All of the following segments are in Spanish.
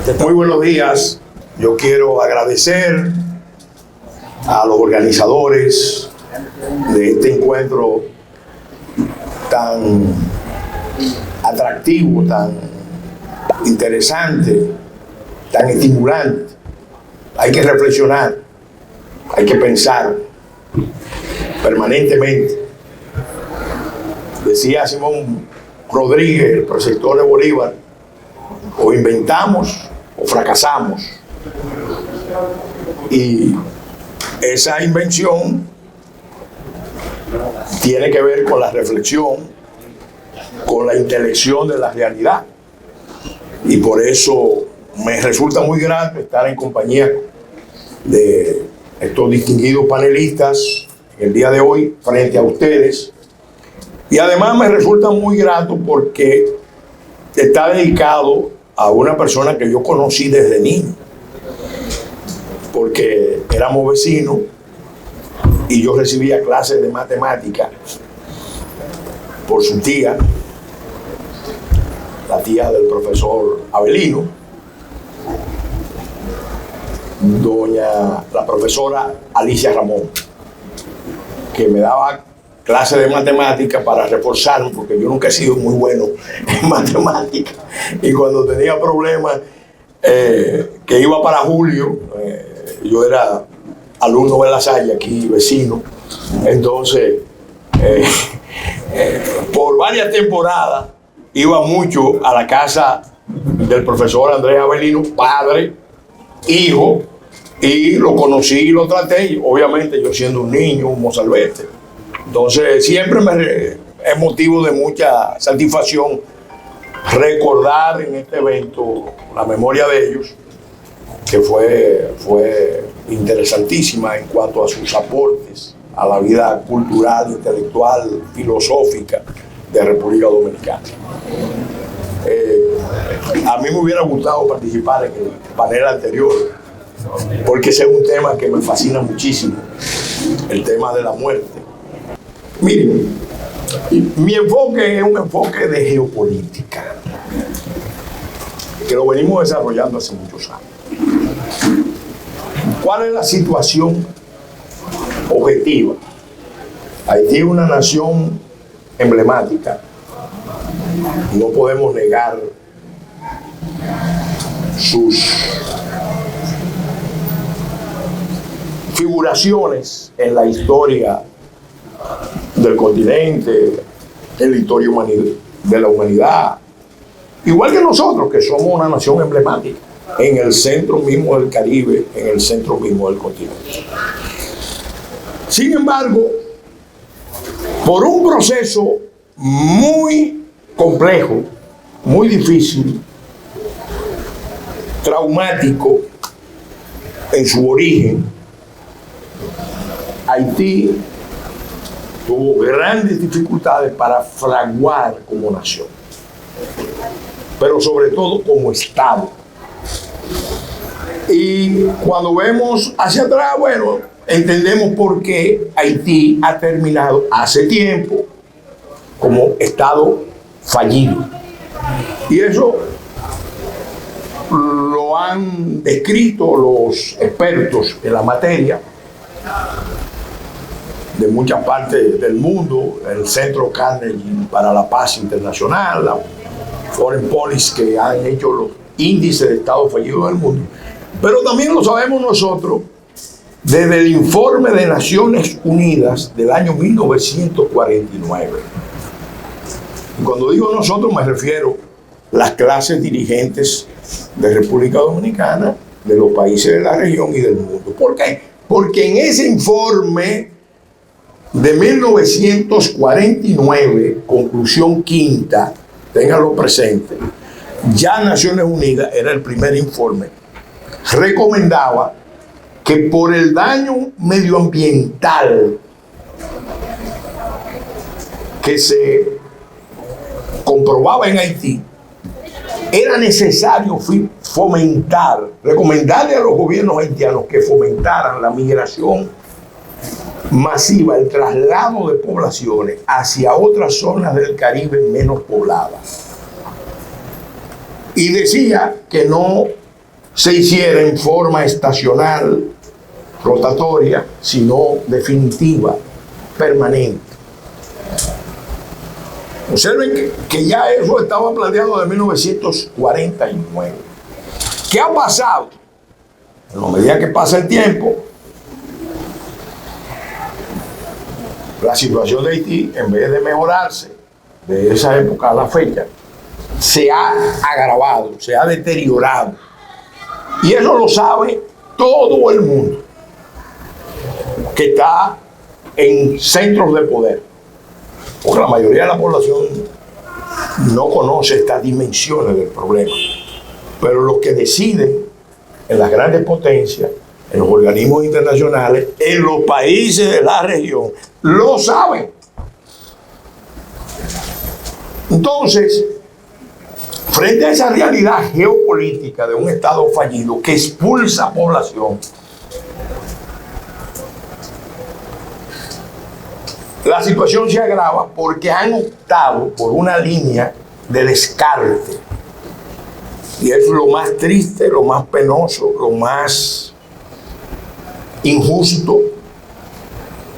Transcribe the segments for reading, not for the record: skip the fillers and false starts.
Muy buenos días. Yo quiero agradecer a los organizadores de este encuentro tan atractivo, tan interesante, tan estimulante. Hay que reflexionar, hay que pensar permanentemente. Decía Simón Rodríguez, el preceptor de Bolívar, o inventamos o fracasamos. Y esa invención tiene que ver con la reflexión, con la intelección de la realidad. Y por eso me resulta muy grato estar en compañía de estos distinguidos panelistas el día de hoy frente a ustedes. Y además me resulta muy grato porque está dedicado a una persona que yo conocí desde niño, porque éramos vecinos y yo recibía clases de matemática por su tía, la tía del profesor Avelino, la profesora Alicia Ramón, que me daba clases de matemática para reforzarme, porque yo nunca he sido muy bueno en matemática. Y cuando tenía problemas, que iba para Julio, yo era alumno de La Salle, aquí vecino, entonces por varias temporadas iba mucho a la casa del profesor Andrés Avelino, padre, hijo, y lo conocí y lo traté, obviamente yo siendo un niño, un mozalbete. Entonces siempre es motivo de mucha satisfacción recordar en este evento la memoria de ellos, que fue interesantísima en cuanto a sus aportes a la vida cultural, intelectual, filosófica de República Dominicana. A mí me hubiera gustado participar en el panel anterior, porque ese es un tema que me fascina muchísimo, el tema de la muerte. Miren, mi enfoque es un enfoque de geopolítica, que lo venimos desarrollando hace muchos años. ¿Cuál es la situación objetiva? Haití es una nación emblemática. No podemos negar sus figuraciones en la historia del continente, en la historia de la humanidad, igual que nosotros, que somos una nación emblemática en el centro mismo del Caribe, en el centro mismo del continente. Sin embargo, por un proceso muy complejo, muy difícil, traumático en su origen, Haití tuvo grandes dificultades para fraguar como nación, pero sobre todo como Estado. Y cuando vemos hacia atrás, bueno, entendemos por qué Haití ha terminado hace tiempo como Estado fallido. Y eso lo han descrito los expertos en la materia de muchas partes del mundo, el Centro Carnegie para la Paz Internacional, la Foreign Policy, que han hecho los índices de Estado fallido del mundo. Pero también lo sabemos nosotros desde el informe de Naciones Unidas del año 1949. Y cuando digo nosotros me refiero a las clases dirigentes de República Dominicana, de los países de la región y del mundo. ¿Por qué? Porque en ese informe de 1949, conclusión quinta, ténganlo presente, ya Naciones Unidas, era el primer informe, recomendaba que por el daño medioambiental que se comprobaba en Haití, era necesario recomendarle a los gobiernos haitianos que fomentaran la migración masiva, el traslado de poblaciones hacia otras zonas del Caribe menos pobladas. Y decía que no se hiciera en forma estacional, rotatoria, sino definitiva, permanente. Observen que ya eso estaba planteado de 1949. ¿Qué ha pasado? En la medida que pasa el tiempo, la situación de Haití, en vez de mejorarse de esa época a la fecha, se ha agravado, se ha deteriorado. Y eso lo sabe todo el mundo que está en centros de poder. Porque la mayoría de la población no conoce estas dimensiones del problema. Pero los que deciden en las grandes potencias, en los organismos internacionales, en los países de la región, lo saben. Entonces, frente a esa realidad geopolítica de un Estado fallido que expulsa población, la situación se agrava porque han optado por una línea de descarte. Y es lo más triste, lo más penoso, lo más injusto,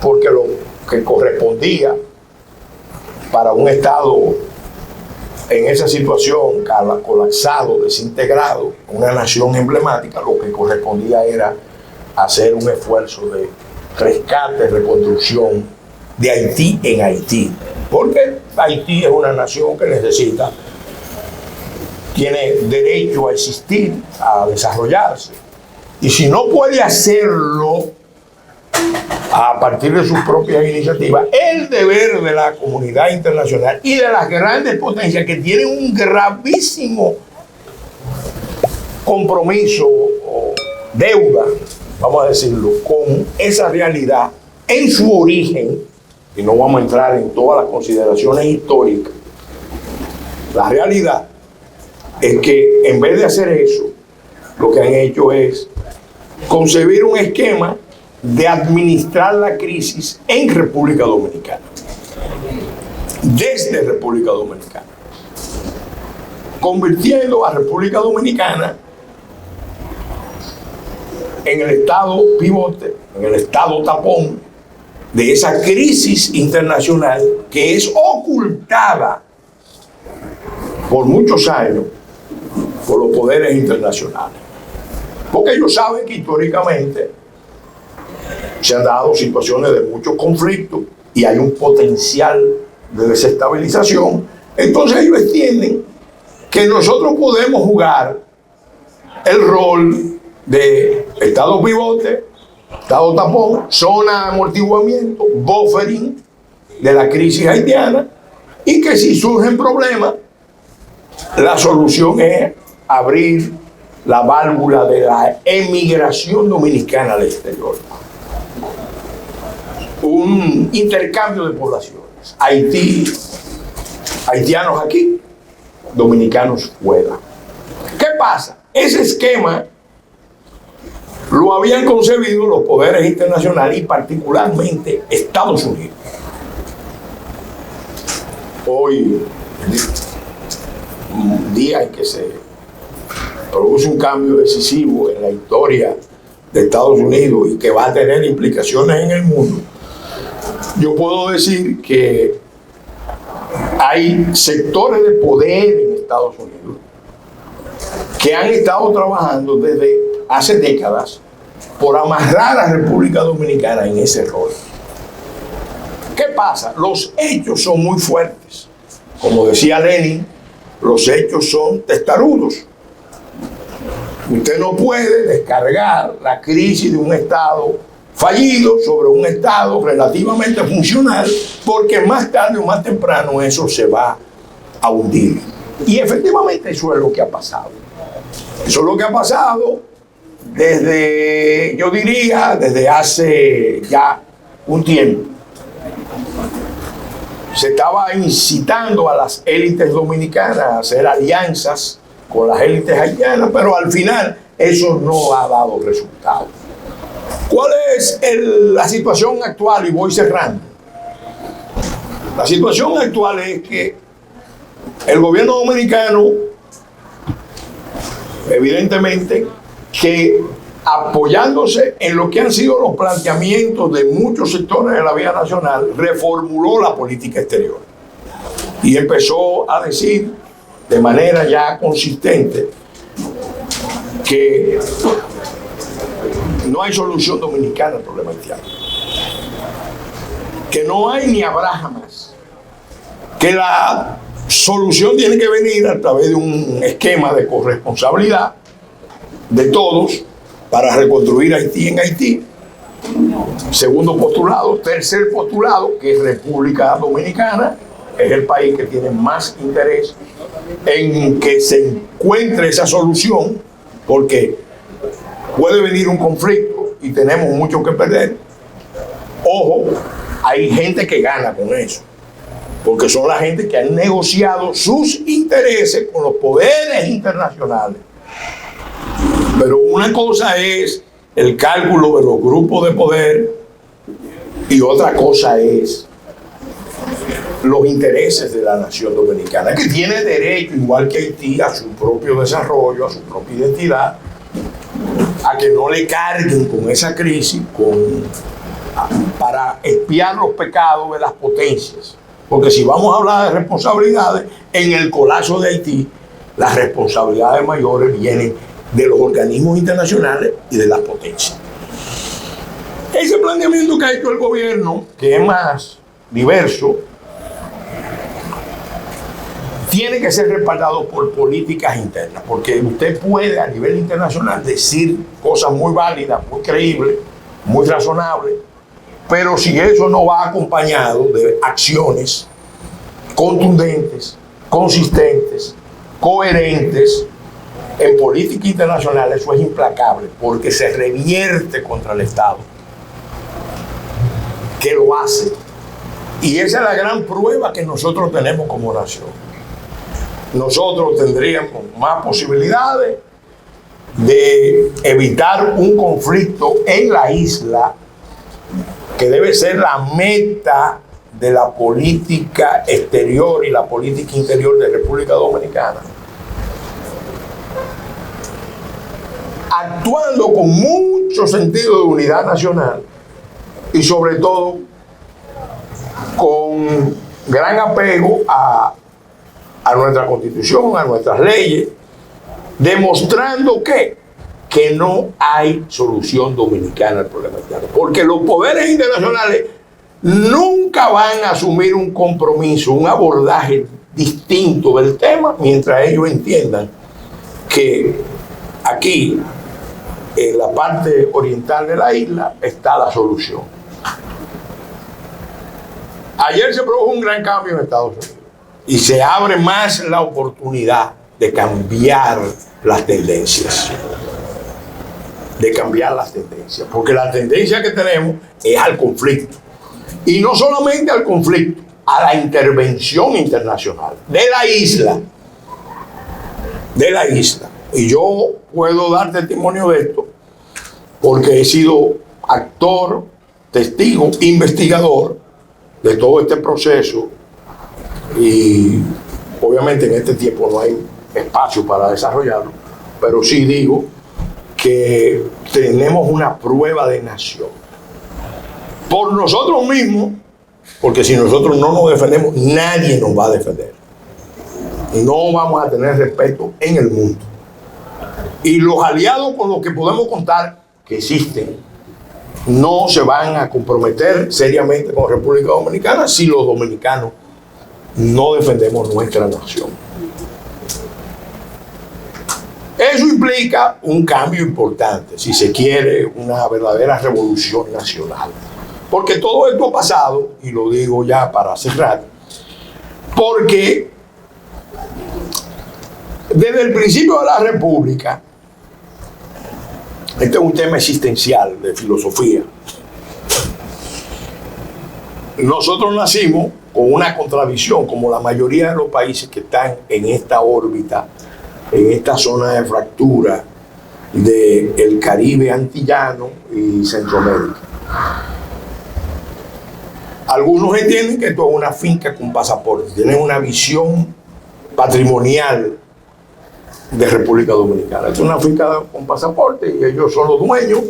porque lo que correspondía para un Estado en esa situación, colapsado, desintegrado, una nación emblemática, lo que correspondía era hacer un esfuerzo de rescate, reconstrucción de Haití en Haití. Porque Haití es una nación que tiene derecho a existir, a desarrollarse. Y si no puede hacerlo a partir de sus propias iniciativas, el deber de la comunidad internacional y de las grandes potencias que tienen un gravísimo compromiso o deuda, vamos a decirlo, con esa realidad en su origen, y no vamos a entrar en todas las consideraciones históricas. La realidad es que en vez de hacer eso, lo que han hecho es concebir un esquema de administrar la crisis en República Dominicana, desde República Dominicana, convirtiendo a República Dominicana en el estado pivote, en el estado tapón de esa crisis internacional que es ocultada por muchos años por los poderes internacionales. Porque ellos saben que históricamente se han dado situaciones de muchos conflictos y hay un potencial de desestabilización. Entonces ellos entienden que nosotros podemos jugar el rol de estado pivote, estado tapón, zona de amortiguamiento, buffering de la crisis haitiana, y que si surgen problemas, la solución es abrir la válvula de la emigración dominicana al exterior. Un intercambio de poblaciones. Haitianos aquí, dominicanos fuera. ¿Qué pasa? Ese esquema lo habían concebido los poderes internacionales y particularmente Estados Unidos. Hoy, un día en que se produce un cambio decisivo en la historia de Estados Unidos y que va a tener implicaciones en el mundo, yo puedo decir que hay sectores de poder en Estados Unidos que han estado trabajando desde hace décadas por amarrar a la República Dominicana en ese rol. ¿Qué pasa? Los hechos son muy fuertes. Como decía Lenin, los hechos son testarudos. Usted no puede descargar la crisis de un Estado fallido sobre un Estado relativamente funcional, porque más tarde o más temprano eso se va a hundir. Y efectivamente eso es lo que ha pasado. Eso es lo que ha pasado desde, yo diría, desde hace ya un tiempo. Se estaba incitando a las élites dominicanas a hacer alianzas con las élites haitianas, pero al final eso no ha dado resultado. ¿Cuál es la situación actual? Y voy cerrando. La situación actual es que el gobierno dominicano, evidentemente, que, apoyándose en lo que han sido los planteamientos de muchos sectores de la vida nacional, reformuló la política exterior y empezó a decir de manera ya consistente que no hay solución dominicana al problema haitiano, que no hay ni habrá jamás, que la solución tiene que venir a través de un esquema de corresponsabilidad de todos para reconstruir Haití en Haití. Segundo postulado. Tercer postulado, que es República Dominicana, es el país que tiene más interés en que se encuentre esa solución, porque puede venir un conflicto y tenemos mucho que perder. Ojo, hay gente que gana con eso, porque son la gente que han negociado sus intereses con los poderes internacionales. Pero una cosa es el cálculo de los grupos de poder y otra cosa es los intereses de la nación dominicana, que tiene derecho, igual que Haití, a su propio desarrollo, a su propia identidad, a que no le carguen con esa crisis para expiar los pecados de las potencias. Porque si vamos a hablar de responsabilidades, en el colapso de Haití, las responsabilidades mayores vienen de los organismos internacionales y de las potencias. Ese planteamiento que ha hecho el gobierno, que es más diverso, tiene que ser respaldado por políticas internas, porque usted puede a nivel internacional decir cosas muy válidas, muy creíbles, muy razonables, pero si eso no va acompañado de acciones contundentes, consistentes, coherentes, en política internacional eso es implacable, porque se revierte contra el Estado que lo hace. Y esa es la gran prueba que nosotros tenemos como nación. Nosotros tendríamos más posibilidades de evitar un conflicto en la isla, que debe ser la meta de la política exterior y la política interior de República Dominicana, actuando con mucho sentido de unidad nacional y sobre todo con gran apego a nuestra Constitución, a nuestras leyes, demostrando que no hay solución dominicana al problema haitiano, porque los poderes internacionales nunca van a asumir un compromiso, un abordaje distinto del tema, mientras ellos entiendan que aquí, en la parte oriental de la isla, está la solución. Ayer se produjo un gran cambio en Estados Unidos y se abre más la oportunidad de cambiar las tendencias. Porque la tendencia que tenemos es al conflicto. Y no solamente al conflicto, a la intervención internacional de la isla. Y yo puedo dar testimonio de esto porque he sido actor, testigo, investigador de todo este proceso, y obviamente en este tiempo no hay espacio para desarrollarlo, pero sí digo que tenemos una prueba de nación por nosotros mismos, porque si nosotros no nos defendemos, nadie nos va a defender. No vamos a tener respeto en el mundo. Y los aliados con los que podemos contar, que existen, no se van a comprometer seriamente con República Dominicana si los dominicanos no defendemos nuestra nación. Eso implica un cambio importante, si se quiere, una verdadera revolución nacional. Porque todo esto ha pasado, y lo digo ya para cerrar, porque desde el principio de la República, este es un tema existencial, de filosofía. Nosotros nacimos con una contradicción, como la mayoría de los países que están en esta órbita, en esta zona de fractura del Caribe antillano y Centroamérica. Algunos entienden que esto es una finca con pasaporte, tienen una visión patrimonial de República Dominicana. Es una finca con pasaporte y ellos son los dueños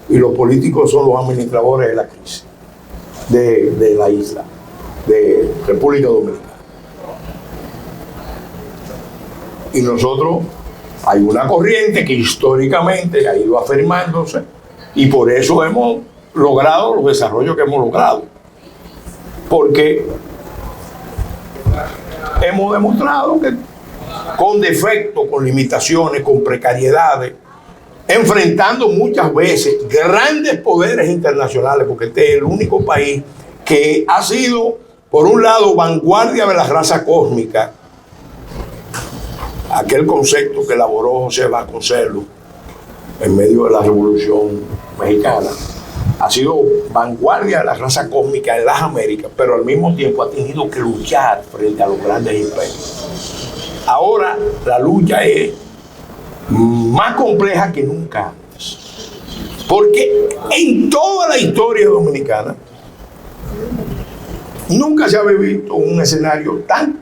y los políticos son los administradores de la crisis de la isla, de República Dominicana. Y nosotros, hay una corriente que históricamente ha ido afirmándose y por eso hemos logrado los desarrollos que hemos logrado. Porque hemos demostrado que con defectos, con limitaciones, con precariedades, enfrentando muchas veces grandes poderes internacionales, porque este es el único país que ha sido, por un lado, vanguardia de la raza cósmica, aquel concepto que elaboró José Vasconcelos en medio de la Revolución Mexicana. Ha sido vanguardia de la raza cósmica en las Américas, pero al mismo tiempo ha tenido que luchar frente a los grandes imperios. Ahora la lucha es más compleja que nunca antes, porque en toda la historia dominicana nunca se había visto un escenario tan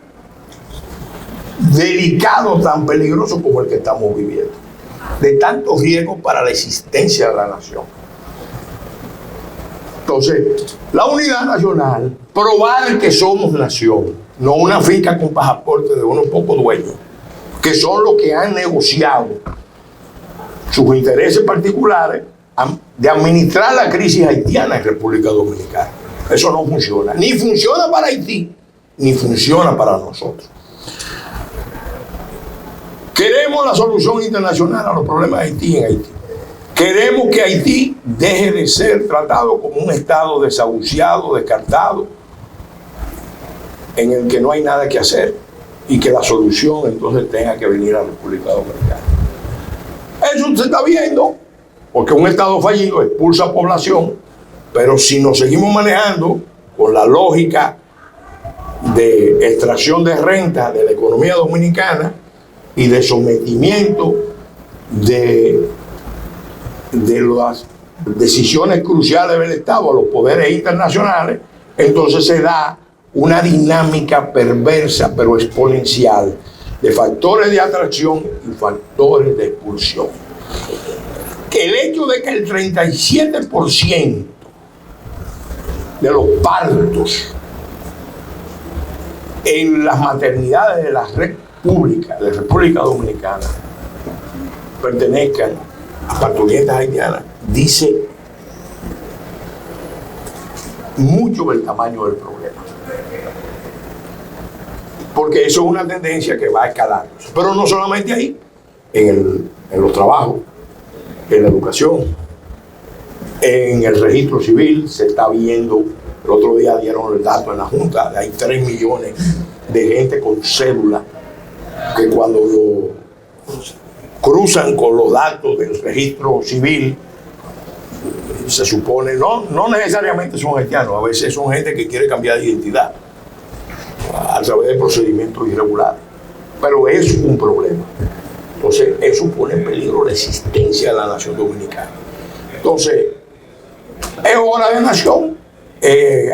delicado, tan peligroso como el que estamos viviendo, de tantos riesgos para la existencia de la nación. Entonces, la unidad nacional, probar que somos nación, no una finca con pasaporte de unos pocos dueños, que son los que han negociado sus intereses particulares de administrar la crisis haitiana en República Dominicana. Eso no funciona. Ni funciona para Haití, ni funciona para nosotros. Queremos la solución internacional a los problemas de Haití en Haití. Queremos que Haití deje de ser tratado como un estado desahuciado, descartado, en el que no hay nada que hacer y que la solución entonces tenga que venir a la República Dominicana. Eso se está viendo, porque un estado fallido expulsa población, pero si nos seguimos manejando con la lógica de extracción de renta de la economía dominicana y de sometimiento de las decisiones cruciales del Estado a los poderes internacionales, entonces se da una dinámica perversa pero exponencial de factores de atracción y factores de expulsión. Que el hecho de que el 37% de los partos en las maternidades de la República Dominicana pertenezcan a parturientas haitianas, dice mucho del tamaño del problema. Porque eso es una tendencia que va escalando. Pero no solamente ahí, en los trabajos, en la educación, en el registro civil se está viendo. El otro día dieron el dato en la Junta, hay 3 millones de gente con cédula que cuando lo cruzan con los datos del registro civil, se supone, no necesariamente son haitianos, a veces son gente que quiere cambiar de identidad a través de procedimientos irregulares, pero es un problema. Entonces eso pone en peligro la existencia de la nación dominicana. Entonces es hora de nación.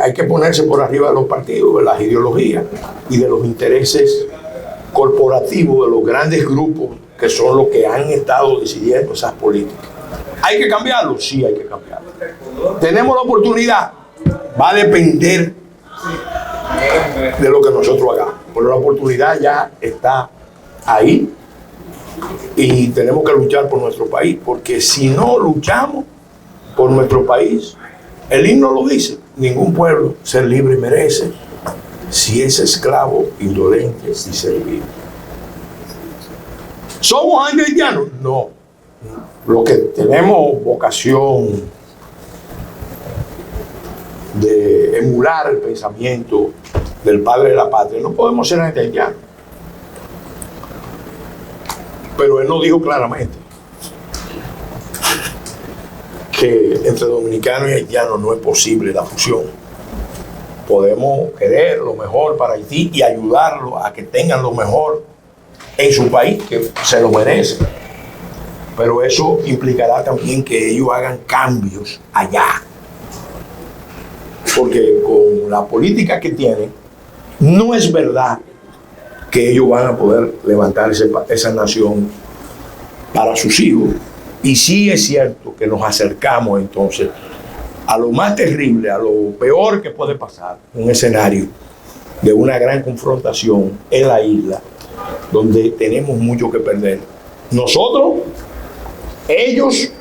Hay que ponerse por arriba de los partidos, de las ideologías y de los intereses corporativos de los grandes grupos que son los que han estado decidiendo esas políticas. ¿Hay que cambiarlo? Sí, hay que cambiarlo. ¿Tenemos la oportunidad? Va a depender de lo que nosotros hagamos. Pero la oportunidad ya está ahí y tenemos que luchar por nuestro país, porque si no luchamos por nuestro país, el himno lo dice, ningún pueblo ser libre merece, si es esclavo, indolente, si servil. ¿Somos anti-haitianos? No. Los que tenemos vocación de emular el pensamiento del padre de la patria, no podemos ser anti-haitianos. Pero él nos dijo claramente que entre dominicanos y haitianos no es posible la fusión. Podemos querer lo mejor para Haití y ayudarlos a que tengan lo mejor en su país, que se lo merecen. Pero eso implicará también que ellos hagan cambios allá. Porque con la política que tienen, no es verdad que ellos van a poder levantar esa nación para sus hijos. Y sí es cierto que nos acercamos entonces a lo más terrible, a lo peor que puede pasar, un escenario de una gran confrontación en la isla, donde tenemos mucho que perder. Nosotros, ellos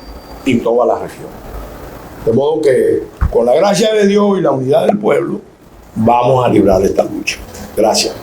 y toda la región. De modo que, con la gracia de Dios y la unidad del pueblo, vamos a librar esta lucha. Gracias.